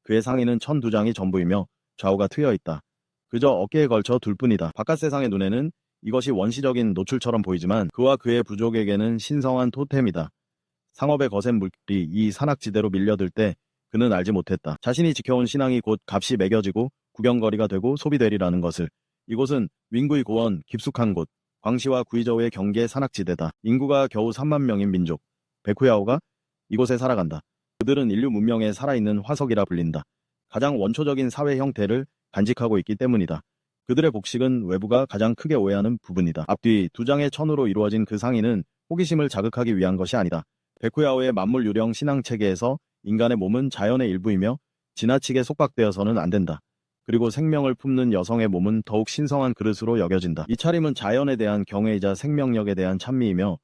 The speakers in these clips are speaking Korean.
그의 상의는 천 두 장이 전부이며 좌우가 트여 있다. 그저 어깨에 걸쳐 둘 뿐이다. 바깥 세상의 눈에는 이것이 원시적인 노출처럼 보이지만 그와 그의 부족에게는 신성한 토템이다. 상업의 거센 물길이 이 산악지대로 밀려들 때 그는 알지 못했다. 자신이 지켜온 신앙이 곧 값이 매겨지고 구경거리가 되고 소비되리라는 것을. 이곳은 윙구이 고원, 깊숙한 곳, 광시와 구이저우의 경계 산악지대다. 인구가 겨우 3만 명인 민족, 베쿠야오가 이곳에 살아간다. 그들은 인류 문명에 살아있는 화석이라 불린다. 가장 원초적인 사회 형태를 간직하고 있기 때문이다. 그들의 복식은 외부가 가장 크게 오해하는 부분이다. 앞뒤 두 장의 천으로 이루어진 그 상의는 호기심을 자극하기 위한 것이 아니다. 베쿠야오의 만물 유령 신앙 체계에서 인간의 몸은 자연의 일부이며 지나치게 속박되어서는 안 된다. 그리고 생명을 품는 여성의 몸은 더욱 신성한 그릇으로 여겨진다. 이 차림은 자연에 대한 경외이자 생명력에 대한 찬미이며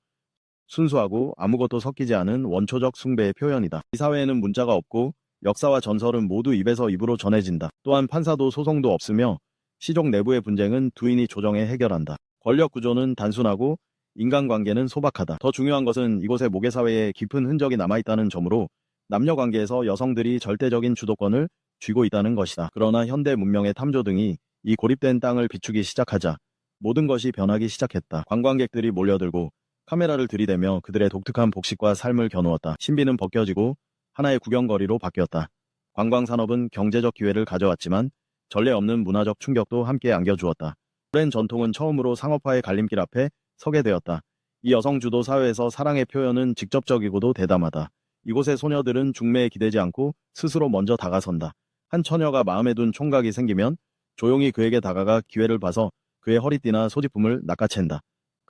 순수하고 아무것도 섞이지 않은 원초적 숭배의 표현이다. 이 사회에는 문자가 없고 역사와 전설은 모두 입에서 입으로 전해진다. 또한 판사도 소송도 없으며 시족 내부의 분쟁은 두인이 조정해 해결한다. 권력 구조는 단순하고 인간관계는 소박하다. 더 중요한 것은 이곳의 모계사회에 깊은 흔적이 남아있다는 점으로 남녀관계에서 여성들이 절대적인 주도권을 쥐고 있다는 것이다. 그러나 현대 문명의 탐조 등이 이 고립된 땅을 비추기 시작하자 모든 것이 변하기 시작했다. 관광객들이 몰려들고 카메라를 들이대며 그들의 독특한 복식과 삶을 겨누었다. 신비는 벗겨지고 하나의 구경거리로 바뀌었다. 관광산업은 경제적 기회를 가져왔지만 전례 없는 문화적 충격도 함께 안겨주었다. 오랜 전통은 처음으로 상업화의 갈림길 앞에 서게 되었다. 이 여성 주도 사회에서 사랑의 표현은 직접적이고도 대담하다. 이곳의 소녀들은 중매에 기대지 않고 스스로 먼저 다가선다. 한 처녀가 마음에 둔 총각이 생기면 조용히 그에게 다가가 기회를 봐서 그의 허리띠나 소지품을 낚아챈다.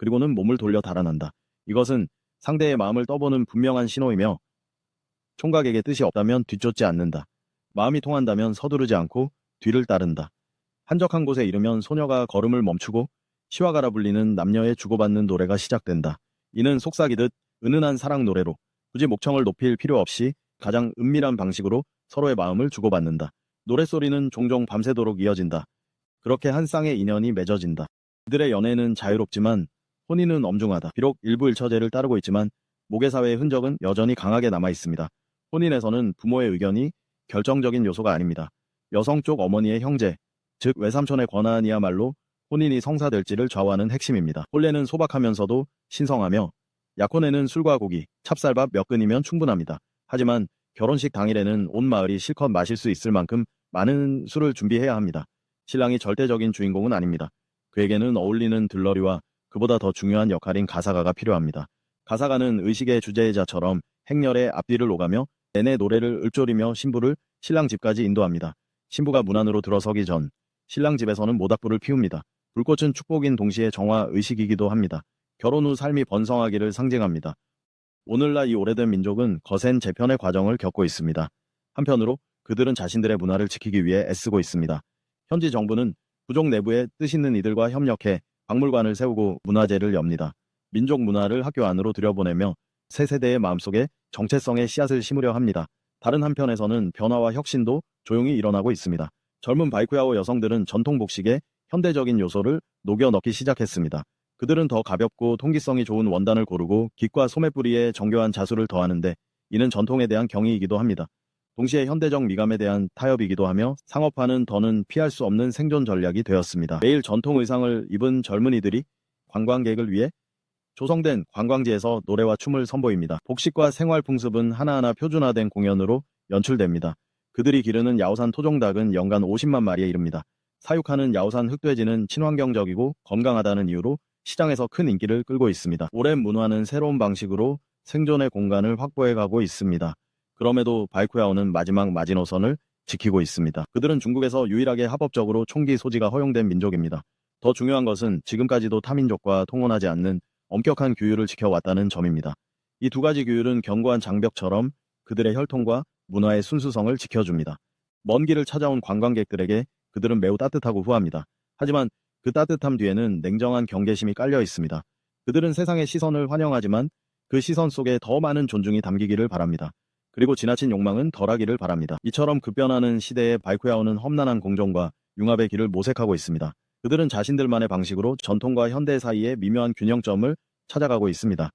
그리고는 몸을 돌려 달아난다. 이것은 상대의 마음을 떠보는 분명한 신호이며 총각에게 뜻이 없다면 뒤쫓지 않는다. 마음이 통한다면 서두르지 않고 뒤를 따른다. 한적한 곳에 이르면 소녀가 걸음을 멈추고 시와가라 불리는 남녀의 주고받는 노래가 시작된다. 이는 속삭이듯 은은한 사랑 노래로 굳이 목청을 높일 필요 없이 가장 은밀한 방식으로 서로의 마음을 주고받는다. 노랫소리는 종종 밤새도록 이어진다. 그렇게 한 쌍의 인연이 맺어진다. 그들의 연애는 자유롭지만 혼인은 엄중하다. 비록 일부 일처제를 따르고 있지만 모계사회의 흔적은 여전히 강하게 남아있습니다. 혼인에서는 부모의 의견이 결정적인 요소가 아닙니다. 여성 쪽 어머니의 형제, 즉 외삼촌의 권한이야말로 혼인이 성사될지를 좌우하는 핵심입니다. 혼례는 소박하면서도 신성하며 약혼에는 술과 고기, 찹쌀밥 몇 근이면 충분합니다. 하지만 결혼식 당일에는 온 마을이 실컷 마실 수 있을 만큼 많은 술을 준비해야 합니다. 신랑이 절대적인 주인공은 아닙니다. 그에게는 어울리는 들러리와 그보다 더 중요한 역할인 가사가가 필요합니다. 가사가는 의식의 주제자처럼 행렬의 앞뒤를 오가며 내내 노래를 읊조리며 신부를 신랑 집까지 인도합니다. 신부가 문 안으로 들어서기 전 신랑 집에서는 모닥불을 피웁니다. 불꽃은 축복인 동시에 정화 의식이기도 합니다. 결혼 후 삶이 번성하기를 상징합니다. 오늘날 이 오래된 민족은 거센 재편의 과정을 겪고 있습니다. 한편으로 그들은 자신들의 문화를 지키기 위해 애쓰고 있습니다. 현지 정부는 부족 내부에 뜻있는 이들과 협력해 박물관을 세우고 문화재를 엽니다. 민족 문화를 학교 안으로 들여보내며 새 세대의 마음속에 정체성의 씨앗을 심으려 합니다. 다른 한편에서는 변화와 혁신도 조용히 일어나고 있습니다. 젊은 바이쿠야오 여성들은 전통 복식에 현대적인 요소를 녹여 넣기 시작했습니다. 그들은 더 가볍고 통기성이 좋은 원단을 고르고 깃과 소매뿌리에 정교한 자수를 더하는데 이는 전통에 대한 경의이기도 합니다. 동시에 현대적 미감에 대한 타협이기도 하며 상업화는 더는 피할 수 없는 생존 전략이 되었습니다. 매일 전통 의상을 입은 젊은이들이 관광객을 위해 조성된 관광지에서 노래와 춤을 선보입니다. 복식과 생활 풍습은 하나하나 표준화된 공연으로 연출됩니다. 그들이 기르는 야오산 토종닭은 연간 50만 마리에 이릅니다. 사육하는 야오산 흑돼지는 친환경적이고 건강하다는 이유로 시장에서 큰 인기를 끌고 있습니다. 오랜 문화는 새로운 방식으로 생존의 공간을 확보해가고 있습니다. 그럼에도 바이쿠야오는 마지막 마지노선을 지키고 있습니다. 그들은 중국에서 유일하게 합법적으로 총기 소지가 허용된 민족입니다. 더 중요한 것은 지금까지도 타민족과 통혼하지 않는 엄격한 규율을 지켜왔다는 점입니다. 이 두 가지 규율은 견고한 장벽처럼 그들의 혈통과 문화의 순수성을 지켜줍니다. 먼 길을 찾아온 관광객들에게 그들은 매우 따뜻하고 후합니다. 하지만 그 따뜻함 뒤에는 냉정한 경계심이 깔려 있습니다. 그들은 세상의 시선을 환영하지만 그 시선 속에 더 많은 존중이 담기기를 바랍니다. 그리고 지나친 욕망은 덜하기를 바랍니다. 이처럼 급변하는 시대에 바이쿠야오는 험난한 공정과 융합의 길을 모색하고 있습니다. 그들은 자신들만의 방식으로 전통과 현대 사이의 미묘한 균형점을 찾아가고 있습니다.